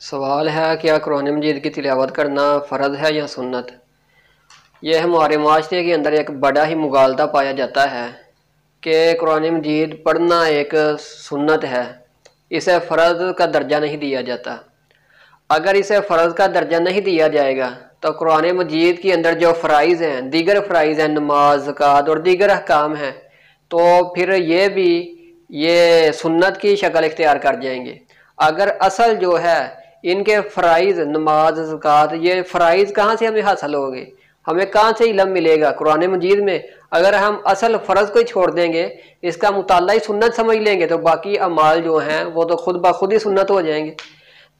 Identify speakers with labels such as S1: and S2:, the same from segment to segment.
S1: سوال ہے کیا قرآن مجید کی تلاوت کرنا فرض ہے یا سنت؟ یہ ہمارے معاشرے کے اندر ایک بڑا ہی مغالطہ پایا جاتا ہے کہ قرآن مجید پڑھنا ایک سنت ہے، اسے فرض کا درجہ نہیں دیا جاتا۔ اگر اسے فرض کا درجہ نہیں دیا جائے گا تو قرآن مجید کے اندر جو فرائض ہیں، دیگر فرائض ہیں، نماز، زکوٰۃ اور دیگر احکام ہیں، تو پھر یہ سنت کی شکل اختیار کر جائیں گے۔ اگر اصل جو ہے ان کے فرائض، نماز، زکوٰۃ، یہ فرائض کہاں سے ہمیں حاصل ہوگے؟ ہمیں کہاں سے علم ملے گا؟ قرآن مجید میں۔ اگر ہم اصل فرض کو ہی چھوڑ دیں گے، اس کا مطالعہ ہی سنت سمجھ لیں گے، تو باقی اعمال جو ہیں وہ تو خود بخود ہی سنت ہو جائیں گے۔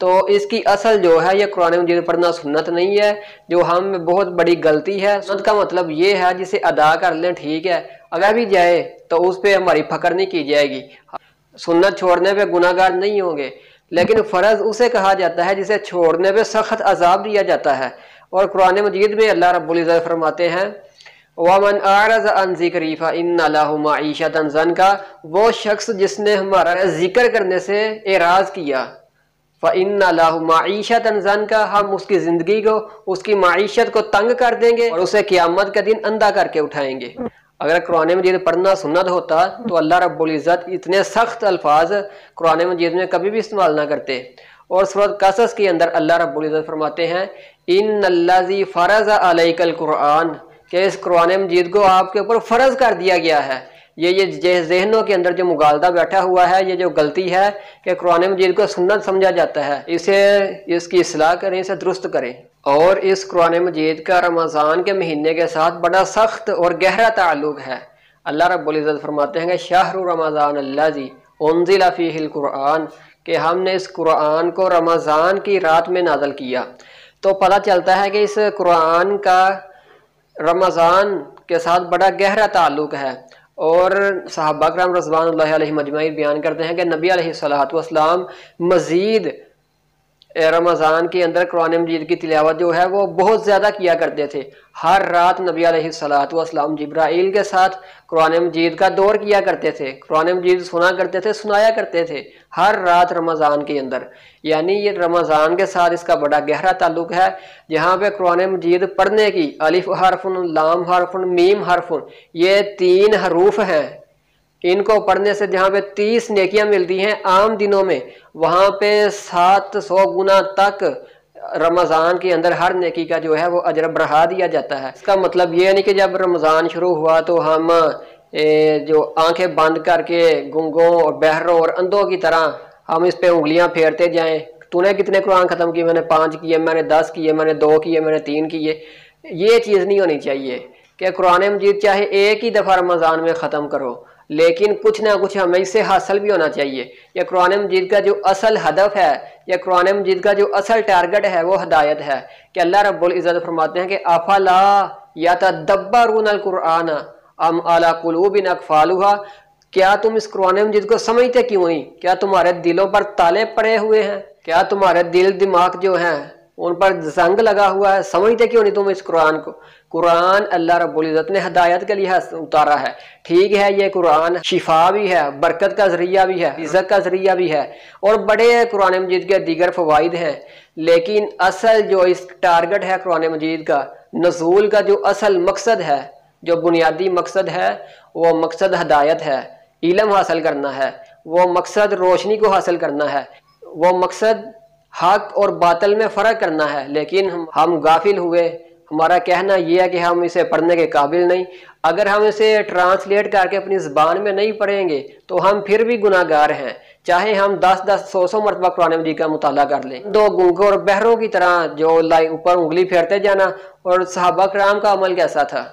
S1: تو اس کی اصل جو ہے یہ قرآن مجید پڑھنا سنت نہیں ہے، جو ہم بہت بڑی غلطی ہے۔ سنت کا مطلب یہ ہے جسے ادا کر لیں ٹھیک ہے، اگر بھی جائے تو اس پہ ہماری فخر نہیں کی جائے گی، سنت چھوڑنے پہ گناہ گار نہیں ہوں گے۔ لیکن فرض اسے کہا جاتا ہے جسے چھوڑنے پہ سخت عذاب دیا جاتا ہے، اور قرآن مجید میں اللہ رب العزت فرماتے ہیں وَمَنْ أَعْرَضَ عَنْ ذِكْرِي فَإِنَّ لَهُ مَعِيشَةً ضَنْكَ، وہ شخص جس نے ہمارا ذکر کرنے سے اعراض کیا، فَإِنَّ لَهُ مَعِيشَةً ضَنْكَ، ہم اس کی زندگی کو، اس کی معیشت کو تنگ کر دیں گے اور اسے قیامت کے دن اندھا کر کے اٹھائیں گے۔ اگر قرآن مجید پڑھنا سنت ہوتا تو اللہ رب العزت اتنے سخت الفاظ قرآن مجید میں کبھی بھی استعمال نہ کرتے۔ اور سورۃ قصص کے اندر اللہ رب العزت فرماتے ہیں ان الذی فرض علیک القرآن، کہ اس قرآن مجید کو آپ کے اوپر فرض کر دیا گیا ہے۔ یہ ذہنوں کے اندر جو مغالطہ بیٹھا ہوا ہے، یہ جو غلطی ہے کہ قرآن مجید کو سنت سمجھا جاتا ہے، اس کی اصلاح کریں، اسے درست کریں۔ اور اس قرآن مجید کا رمضان کے مہینے کے ساتھ بڑا سخت اور گہرا تعلق ہے۔ اللہ رب العزت فرماتے ہیں کہ شہر رمضان الذی انزل فیہ القرآن، کہ ہم نے اس قرآن کو رمضان کی رات میں نازل کیا۔ تو پتہ چلتا ہے کہ اس قرآن کا رمضان کے ساتھ بڑا گہرا تعلق ہے۔ اور صحابہ کرام رضوان اللہ علیہم اجمعین بیان کرتے ہیں کہ نبی علیہ الصلوۃ والسلام مزید رمضان کے اندر قرآن مجید کی تلاوت جو ہے وہ بہت زیادہ کیا کرتے تھے۔ ہر رات نبی علیہ الصلوۃ والسلام جبرائیل کے ساتھ قرآن مجید کا دور کیا کرتے تھے، قرآن مجید سنا کرتے تھے، سنایا کرتے تھے ہر رات رمضان کے اندر۔ یعنی یہ رمضان کے ساتھ اس کا بڑا گہرا تعلق ہے، جہاں پہ قرآن مجید پڑھنے کی الف حرف، لام حرف، میم حرف، یہ 3 حروف ہیں، ان کو پڑھنے سے جہاں پہ 30 نیکیاں ملتی ہیں عام دنوں میں، وہاں پہ 700 گنا تک رمضان کے اندر ہر نیکی کا جو ہے وہ اجر بڑھا دیا جاتا ہے۔ اس کا مطلب یہ نہیں کہ جب رمضان شروع ہوا تو ہم جو آنکھیں بند کر کے گنگوں اور بہروں اور اندھوں کی طرح ہم اس پہ انگلیاں پھیرتے جائیں، تو نے کتنے قرآن ختم کیے؟ میں نے 5 کیے، میں نے 10 کیے، میں نے 2 کیے، میں نے 3 کیے۔ یہ چیز نہیں ہونی چاہیے کہ قرآن مجید چاہے ایک ہی دفعہ رمضان میں ختم کرو، لیکن کچھ نہ کچھ ہمیں اس سے حاصل بھی ہونا چاہیے۔ یہ قرآن مجید کا جو اصل ہدف ہے، یہ قرآن مجید کا جو اصل ٹارگٹ ہے وہ ہدایت ہے، کہ اللہ رب العزت فرماتے ہیں کہ افلا یتدبرون القرآن ام علی قلوب اقفالها، کیا تم اس قرآن مجید کو سمجھتے کیوں نہیں؟ کیا تمہارے دلوں پر تالے پڑے ہوئے ہیں؟ کیا تمہارے دل دماغ جو ہیں ان پر زنگ لگا ہوا ہے؟ سمجھتے کیوں نہیں تم اس قرآن کو؟ قرآن اللہ رب العزت نے ہدایت کے لیے اتارا ہے۔ ٹھیک ہے، یہ قرآن شفا بھی ہے، برکت کا ذریعہ بھی ہے، عزت کا ذریعہ بھی ہے، اور بڑے قرآن مجید کے دیگر فوائد ہیں، لیکن اصل جو اس ٹارگٹ ہے قرآن مجید کا، نزول کا جو اصل مقصد ہے، جو بنیادی مقصد ہے، وہ مقصد ہدایت ہے، علم حاصل کرنا ہے، وہ مقصد روشنی کو حاصل کرنا ہے، وہ مقصد حق اور باطل میں فرق کرنا ہے۔ لیکن ہم غافل ہوئے، ہمارا کہنا یہ ہے کہ ہم اسے پڑھنے کے قابل نہیں۔ اگر ہم اسے ٹرانسلیٹ کر کے اپنی زبان میں نہیں پڑھیں گے تو ہم پھر بھی گناہ گار ہیں، چاہے ہم 10 100 مرتبہ قرآن مجید کا مطالعہ کر لیں۔ 2 گنگوں اور بہروں کی طرح جو اوپر انگلی پھیرتے جانا۔ اور صحابہ کرام کا عمل کیسا تھا؟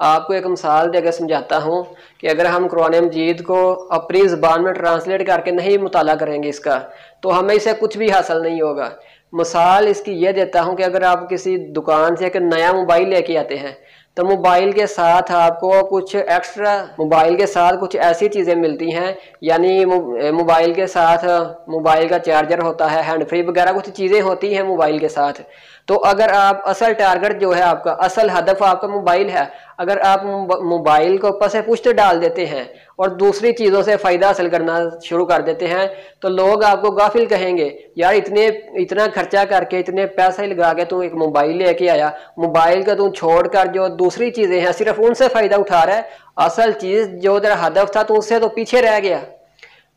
S1: آپ کو ایک مثال دے کے سمجھاتا ہوں کہ اگر ہم قرآن مجید کو اپنی زبان میں ٹرانسلیٹ کر کے نہیں مطالعہ کریں گے اس کا، تو ہمیں اسے کچھ بھی حاصل نہیں ہوگا۔ مثال اس کی یہ دیتا ہوں کہ اگر آپ کسی دکان سے ایک نیا موبائل لے کے آتے ہیں تو موبائل کے ساتھ آپ کو کچھ ایکسٹرا، موبائل کے ساتھ کچھ ایسی چیزیں ملتی ہیں، یعنی موبائل کے ساتھ موبائل کا چارجر ہوتا ہے، ہینڈ فری وغیرہ کچھ چیزیں ہوتی ہیں موبائل کے ساتھ۔ تو اگر آپ اصل ٹارگٹ جو ہے، آپ کا اصل ہدف آپ کا موبائل ہے، اگر آپ موبائل کو پس پشت ڈال دیتے ہیں اور دوسری چیزوں سے فائدہ حاصل کرنا شروع کر دیتے ہیں تو لوگ آپ کو غافل کہیں گے، یار اتنا خرچہ کر کے اتنے پیسے لگا کے تو ایک موبائل لے کے آیا، موبائل کا تو چھوڑ کر جو دوسری چیزیں ہیں صرف ان سے فائدہ اٹھا رہا ہے، اصل چیز جو تیرا ہدف تھا تو اس سے تو پیچھے رہ گیا۔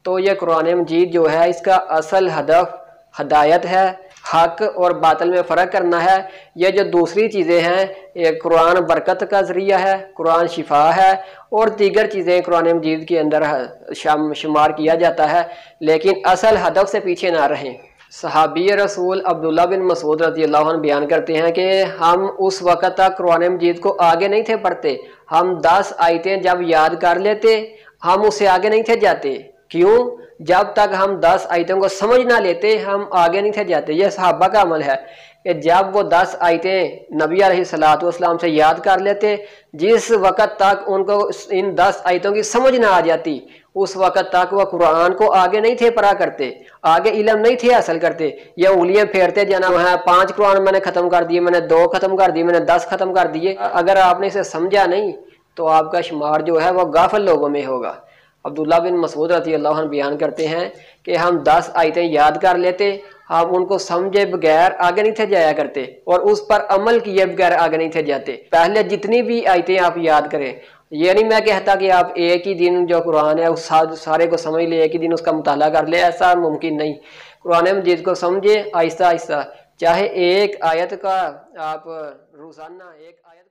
S1: تو یہ قرآن مجید جو ہے اس کا اصل ہدف ہدایت ہے، حق اور باطل میں فرق کرنا ہے۔ یہ جو دوسری چیزیں ہیں، یہ قرآن برکت کا ذریعہ ہے، قرآن شفا ہے، اور دیگر چیزیں قرآن مجید کے اندر شمار کیا جاتا ہے، لیکن اصل ہدف سے پیچھے نہ رہیں۔ صحابی رسول عبداللہ بن مسعود رضی اللہ عنہ بیان کرتے ہیں کہ ہم اس وقت تک قرآن مجید کو آگے نہیں تھے پڑھتے، ہم 10 آیتیں جب یاد کر لیتے ہم اسے آگے نہیں تھے جاتے۔ کیوں؟ جب تک ہم 10 آیتوں کو سمجھ نہ لیتے ہم آگے نہیں تھے جاتے۔ یہ صحابہ کا عمل ہے کہ جب وہ 10 آیتیں نبی علیہ السلام سے یاد کر لیتے، جس وقت تک ان کو ان 10 آیتوں کی سمجھ نہ آ جاتی اس وقت تک وہ قرآن کو آگے نہیں تھے پڑھا کرتے، آگے علم نہیں تھے حاصل کرتے۔ یہ انگلیاں پھیرتے جانا ہے، 5 قرآن میں نے ختم کر دیے، میں نے 2 ختم کر دیے، میں نے 10 ختم کر دیے۔ اگر آپ نے اسے سمجھا نہیں تو آپ کا شمار جو ہے وہ غافل لوگوں میں ہوگا۔ عبداللہ بن مسعود رضی اللہ عنہ بیان کرتے ہیں کہ ہم 10 آیتیں یاد کر لیتے، ہم ان کو سمجھے بغیر آگے نہیں تھے جایا کرتے اور اس پر عمل کیے بغیر آگے نہیں تھے جاتے۔ پہلے جتنی بھی آیتیں آپ یاد کریں، یہ نہیں میں کہتا کہ آپ ایک ہی دن جو قرآن ہے اس سارے کو سمجھ لے، ایک ہی دن اس کا مطالعہ کر لے، ایسا ممکن نہیں۔ قرآن مجید کو سمجھے آہستہ آہستہ، چاہے ایک آیت کا آپ روزانہ ایک آیت